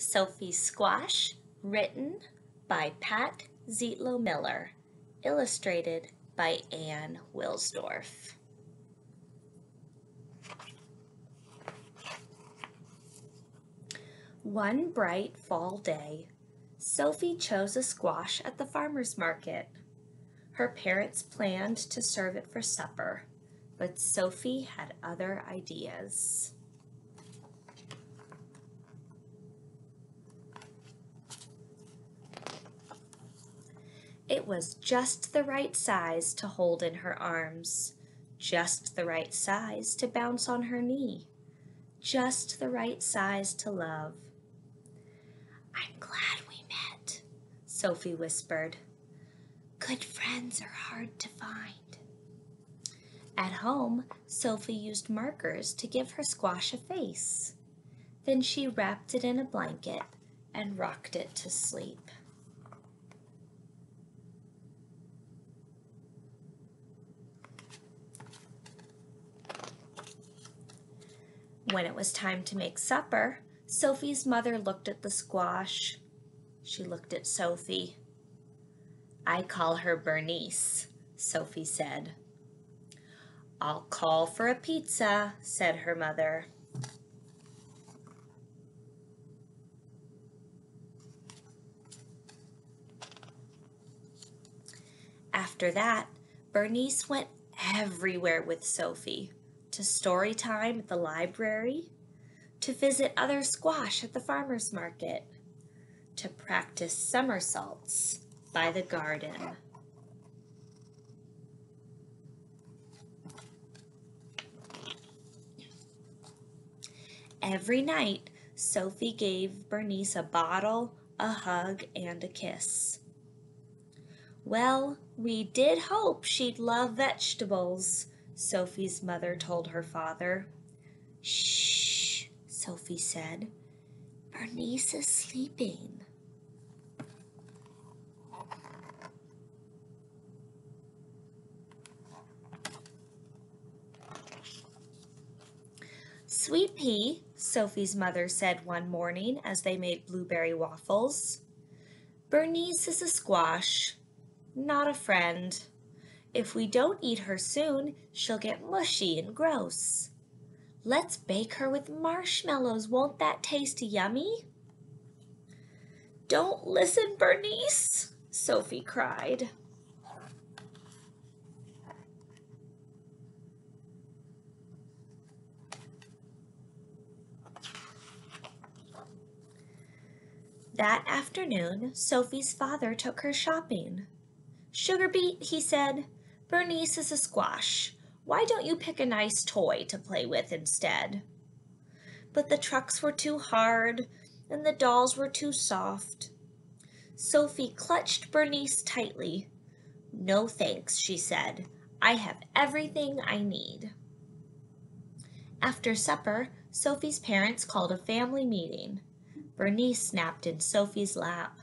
Sophie's Squash, written by Pat Zietlow Miller, illustrated by Anne Wilsdorf. One bright fall day, Sophie chose a squash at the farmer's market. Her parents planned to serve it for supper, but Sophie had other ideas. It was just the right size to hold in her arms, just the right size to bounce on her knee, just the right size to love. "I'm glad we met," Sophie whispered. "Good friends are hard to find." At home, Sophie used markers to give her squash a face. Then she wrapped it in a blanket and rocked it to sleep. When it was time to make supper, Sophie's mother looked at the squash. She looked at Sophie. "I call her Bernice," Sophie said. "I'll call for a pizza," said her mother. After that, Bernice went everywhere with Sophie, to story time at the library, to visit other squash at the farmer's market, to practice somersaults by the garden. Every night, Sophie gave Bernice a bottle, a hug, and a kiss. "Well, we did hope she'd love vegetables," Sophie's mother told her father. "Shh," Sophie said. "Bernice is sleeping." "Sweet pea," Sophie's mother said one morning as they made blueberry waffles. "Bernice is a squash, not a friend. If we don't eat her soon, she'll get mushy and gross. Let's bake her with marshmallows. Won't that taste yummy?" "Don't listen, Bernice," Sophie cried. That afternoon, Sophie's father took her shopping. "Sugar beet," he said, "Bernice is a squash. Why don't you pick a nice toy to play with instead?" But the trucks were too hard and the dolls were too soft. Sophie clutched Bernice tightly. "No thanks," she said. "I have everything I need." After supper, Sophie's parents called a family meeting. Bernice snapped in Sophie's lap.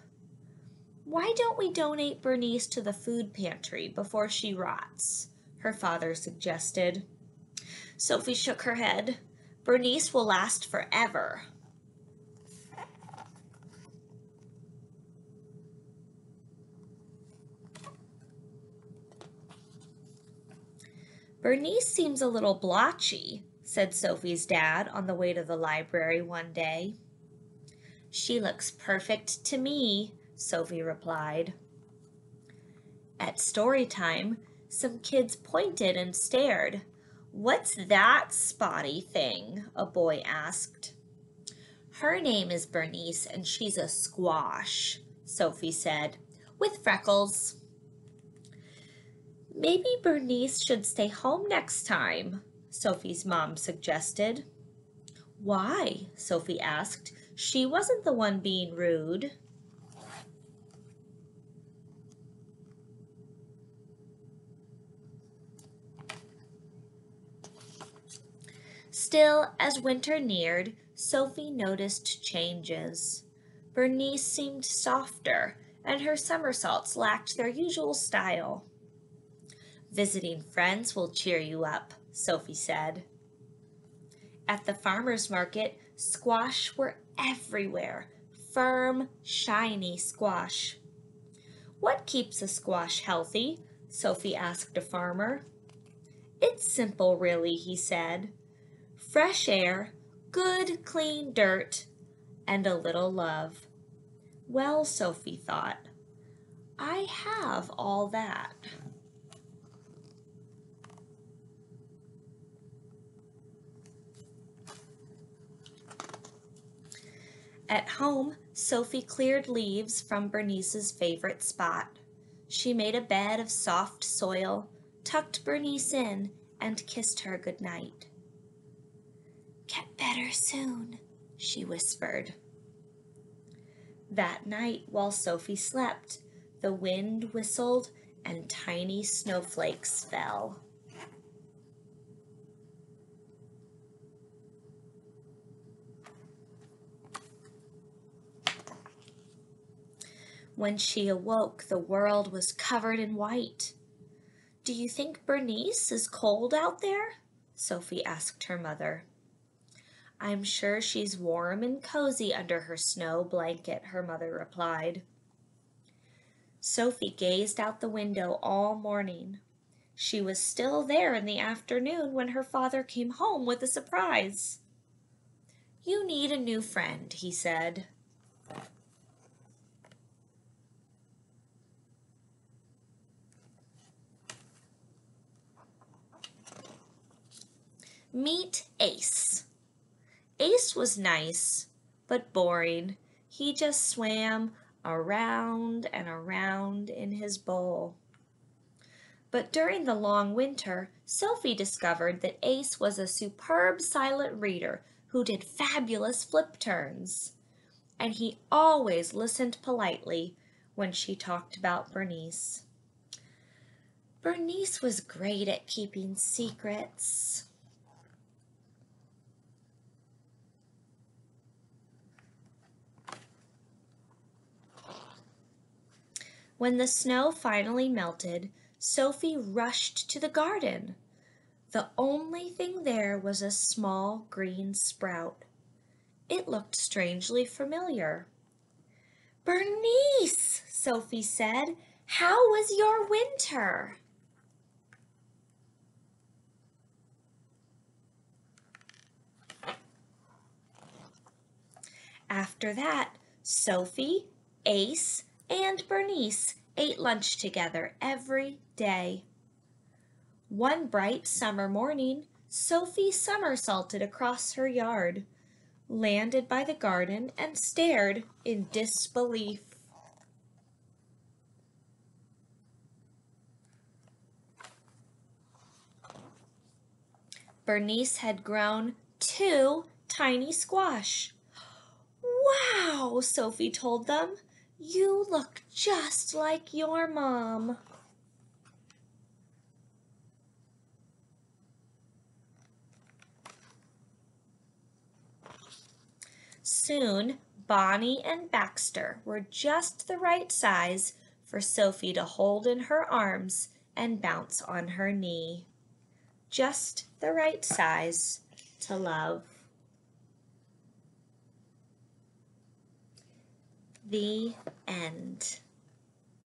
"Why don't we donate Bernice to the food pantry before she rots?" her father suggested. Sophie shook her head. "Bernice will last forever." "Bernice seems a little blotchy," said Sophie's dad on the way to the library one day. "She looks perfect to me," Sophie replied. At story time, some kids pointed and stared. "What's that spotty thing?" a boy asked. "Her name is Bernice and she's a squash," Sophie said, "with freckles." "Maybe Bernice should stay home next time," Sophie's mom suggested. "Why?" Sophie asked. "She wasn't the one being rude." Still, as winter neared, Sophie noticed changes. Bernice seemed softer, and her somersaults lacked their usual style. "Visiting friends will cheer you up," Sophie said. At the farmer's market, squash were everywhere, firm, shiny squash. "What keeps a squash healthy?" Sophie asked a farmer. "It's simple, really," he said. "Fresh air, good, clean dirt, and a little love." Well, Sophie thought, I have all that. At home, Sophie cleared leaves from Bernice's favorite spot. She made a bed of soft soil, tucked Bernice in, and kissed her goodnight. "Get better soon," she whispered. That night, while Sophie slept, the wind whistled and tiny snowflakes fell. When she awoke, the world was covered in white. "Do you think Bernice is cold out there?" Sophie asked her mother. "I'm sure she's warm and cozy under her snow blanket," her mother replied. Sophie gazed out the window all morning. She was still there in the afternoon when her father came home with a surprise. "You need a new friend," he said. Meet Ace. Ace was nice, but boring. He just swam around and around in his bowl. But during the long winter, Sophie discovered that Ace was a superb silent reader who did fabulous flip turns. And he always listened politely when she talked about Bernice. Bernice was great at keeping secrets. When the snow finally melted, Sophie rushed to the garden. The only thing there was a small green sprout. It looked strangely familiar. "Bernice," Sophie said, "how was your winter?" After that, Sophie, Ace, and Bernice ate lunch together every day. One bright summer morning, Sophie somersaulted across her yard, landed by the garden, and stared in disbelief. Bernice had grown 2 tiny squash. "Wow," Sophie told them, "you look just like your mom." Soon, Bonnie and Baxter were just the right size for Sophie to hold in her arms and bounce on her knee. Just the right size to love. The end.